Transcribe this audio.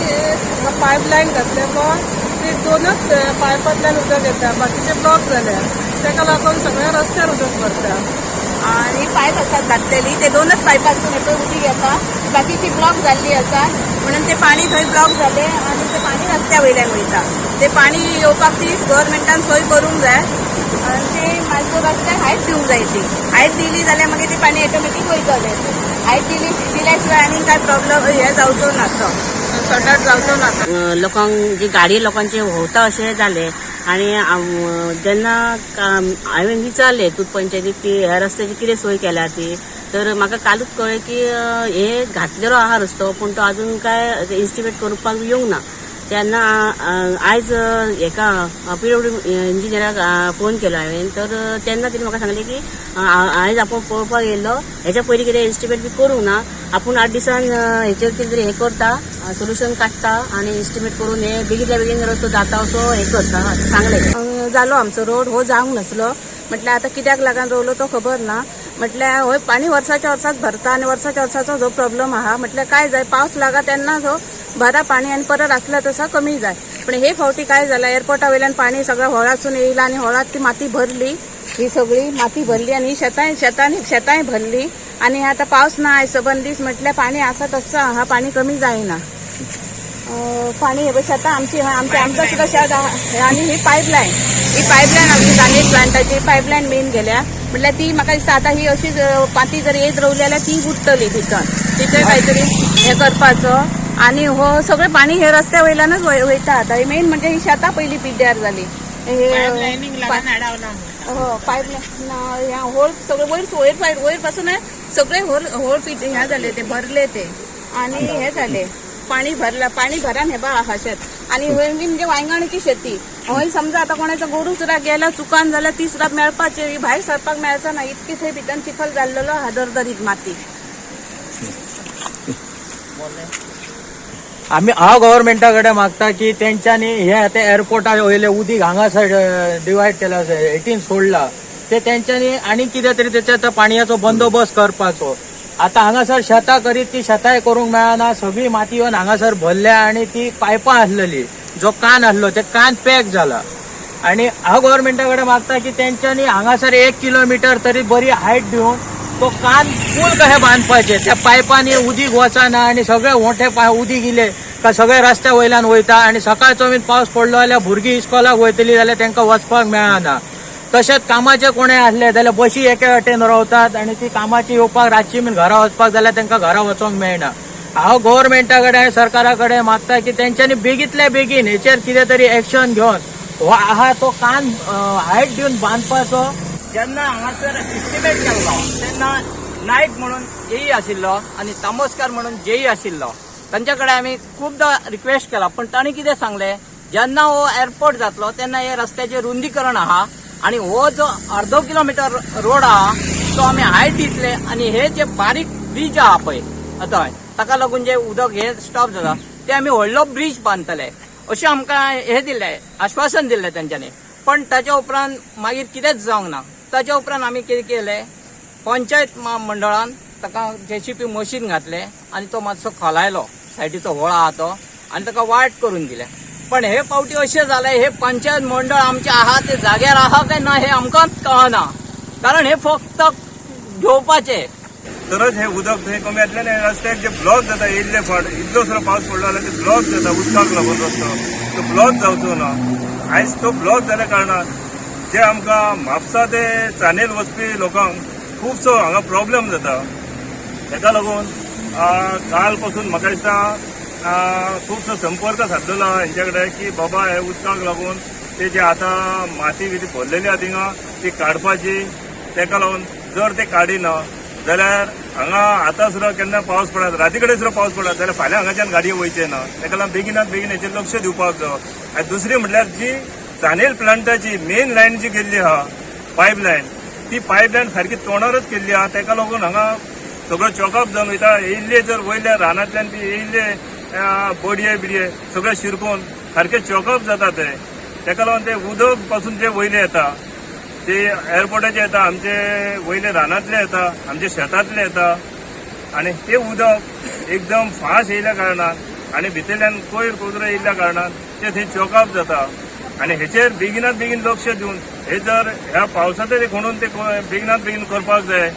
की पायपलाईन घातल्या ते दोनच पायपांतल्यान उदक येता, बाकीचे ब्लॉक जाल्या. ताका लागून सगळ्या रस्त्यार उदक भरता. आणि पायप असतात घातलेली, ते दोनच पायपासून येतो उदीक येता, बाकीची ब्लॉक जाल्ली आसा. म्हणून ते पाणी थंय ब्लॉक जाले आणि ते पाणी रस्त्या वयल्यान वयता. ते पाणी येवपाक ती गव्हर्नमेंटान सोय करूंक जाय आणि ते मागीर रस्त्याक हायट दिवंक जाय. ती हायट दिली जाल्यार मागीर ते पाणी ऑटोमॅटीक वयतले. हायट दिल्याशिवाय आनी काय प्रॉब्लेम हे जावचो नासलो, सॉर्ट जावचो नासलो. लोकांक जी गाडी लोकांचे होता अशें जाले. आणि जेन्ना हांवें विचारले तूं पंचायतीक की ह्या रस्त्याची कितें सोय केल्या ती, तर म्हाका कालूच कळ्ळें की हे घातलेलो आहा रस्तो, पूण तो अजून काय इस्टिमेट करपाक येवंक ना. तेन्ना आयज हेका PWD इंजिनियराक फोन केलो हांवें, तर तेन्ना तिणें म्हाका सांगलें की आयज आपूण पळोवपाक येयल्लो, हेच्या पयलीं कितें इस्टिमेट बी करूंक ना, आपूण 8 दिसान हेचेर कितें तरी हे करता, सोल्युशन काडटा आणि इस्टिमेट करून हे बेगीतल्या बेगीन रस्तो जाता असो हे करता सांगलें. जालो आमचो रोड हो जावंक नासलो. म्हटल्यार आतां कित्याक लागून रोवलो तो खबर ना. म्हटल्यार हय पाणी वर्साच्या वर्साक भरता आणि वर्साच्या वर्साचो जो प्रॉब्लेम आहा. म्हटल्यार काय जाय, पावस लागा तेन्ना जो भरा पाणी आणि परत आसला तसा कमी जाय. पण हे फावटी काय झालं, एअरपोर्टा वयल्यान पाणी सगळं होळासून येयला आणि होळात ती माती भरली, ही सगळी माती भरली आणि ही शेतांय भरली. आणि आता पावस ना आय सबंद दीस म्हटल्यार पाणी आसा तसं आहा, पाणी कमी जायना. पाणी हे शेतां आमचं सुद्धा शेत आणि ही पायपलायन आमची जाणीत प्लांटाची पायपलायन मेन गेल्या. म्हटल्यार ती म्हाका दिसता आता ही अशी माती जर येत रावली जाल्यार ती बुडटली तिथे काहीतरी हे करपाचो. आणि हो सगळे पाणी हे रस्त्या वयल्यानच वयता. आता मेन म्हणजे ही शेतां पयली पिड्ड्यार जाली. हो पायपलायन होळ सगळे वयर पासून सगळे होळ ह्या झाले, ते भरले ते आणि हे झाले. पाणी भरान हे बा आहा शेत. आणि म्हणजे वांयगणाची शेती हय समजा आता कोणाचा गोरू सुद्धा गेला चुकान जाल्यार ती सुद्धा मेळपाची, भायर सरपाक मेळचा ना, इतकी थंय भितर चिखल जाल्लेलो आहा, दरदरीत माती. आम्ही गव्हर्नमेंटा कडेन मागता की तेंच्यांनी हे आता एअरपोर्टा वयले उदीक हांगासर डिवायड केला, 18 सोडला, ते तेंच्यांनी आनी कितें तरी त्याच्या पाणयाचो बंदोबस्त करपाचो. आता हांगासर शेतां करीत ती शेतांय करूंक मेळना, सगळी माती येवन हांगासर भरल्या आणि ती पायपां आसलेली, जो कान आसलो ते कान पॅक जाला. आणि हांव गव्हर्नमेंटा कडेन मागता की तेंच्यांनी हांगासर 1 किलोमीटर तरी बरी हायट दिवन तो कान पूल कशें बांदपाचे, त्या पायपांनी उदीक वचना आणि सगळे मोठे उदीक इले का सगळे रस्त्या वयल्यान वयता. आणि सकाळचो बीन पावस पडलो जाल्यार भुरगीं इस्कॉलाक वयतली जाल्यार तांकां वचपाक मेळना. तशेंच कामाचे कोणें आसले जाल्यार बशी एके वाटेन रावतात आणि ती कामाची येवपाक रातची बीन घरा वचपाक जाल्यार तांकां घरा वचोंक मेळना. हांव गव्हर्नमेंटा कडेन सरकारा कडेन मागता की तेंच्यांनी बेगीतल्या बेगीन हेचेर कितें तरी एक्शन घेवन हो आहा तो कान हायट दिवन बांदपाचो. जेन्ना हांगासर इस्टिमेट केल्लो तेन्ना नायक म्हणून जेई आशिल्लो आणि तामोस्कार म्हणून जेई आशिल्लो, तांचे कडेन आमी खूबदां रिक्वेस्ट केला, पण तांणी कितें सांगलें, जेन्ना हो एअरपोर्ट जातलो तेन्ना हे रस्त्याचें रुंदीकरण आहा आणि हो जो 1/2 किलोमीटर रोड आहा तो आमी हायट दितले आणि हे जे बारीक ब्रिज आहा पळय थंय ताका लागून जे उदक हे स्टॉप जाता ते आमी व्हडलो ब्रिज बांदतले अशें आमकां हे दिल्लें, आश्वासन दिल्लें तेंच्यांनी. पण ताच्या उपरांत मागीर कितेंच जावंक ना. ताच्या उपरांत आमी कितें केलें, पंचायत मंडळान ताका JCB मशीन घातलें आणि तो मातसो खोलायलो, सायडीचो व्हळ आहा तो, आनी ताका वायट करून दिलें. पण हे फावटी अशें जालें, हे पंचायत मंडळ आमचे आहा ते जाग्यार आहा काय ना हे आमकांच कळना, कारण हे फक्त घेवपाचे. तरच हे उदक थंय कमी येतलें. आनी रस्त्याक जे ब्लॉक जाता इल्ले फावट इतलो सुद्दां पावस पडलो जाल्यार ते ब्लॉक जाता उदकाक लागून रस्तो तो ब्लॉक जावचो ना. आयज तो ब्लॉक जाल्या कारणान जे आमकां म्हापसा ते चानेल वचपी लोकांक खुबसो हांगा प्रॉब्लेम जाता. ताका लागून काल पासून म्हाका दिसता खुबसो संपर्क साधलेलो आहा हेंचे कडेन की बाबा हे उदकाक लागून ते जे आतां माती बिती भरलेली आहा थिंगा ती काडपाची. ताका लागून जर ते काडिना जाल्यार हांगा आतां सुद्दां केन्ना पावस पडत, राती कडेन सुद्दां पावस पडत जाल्यार फाल्यां हांगाच्यान गाडयो वयचे ना. ताका लागून बेगिनात बेगीन हेचेर लक्ष दिवपाक जाय. आनी दुसरी म्हटल्यार जी चानेल प्लांटाची मेन लायन जी गेल्ली आहा पायपलायन, ती पायपलायन सारकी तोंडारच केल्ली आहा. ताका लागून हांगा सगळो चॉकअप जावन वयता. येयल्ले जर वयल्या रानांतल्यान बी येयल्ले बडये बिडये सगळे शिरकून सारखे चॉकअप जाता ते. ताका लागून ते उदक पासून जे वयले येता ते एअरपोर्टाचे येता, आमचे वयले रानांतले येता, आमचे शेतांतले येता आणि ते उदक एकदम फास्ट येयल्या कारणान आणि भितरल्यान कोयर कोजरो येयल्ल्या कारणान ते थंय चॉकअप जाता आणि हेचेर बेगिनात बेगीन लक्ष दिवन हे जर ह्या पावसाचें म्हणून ते बेगिनात बेगीन करपाक जाय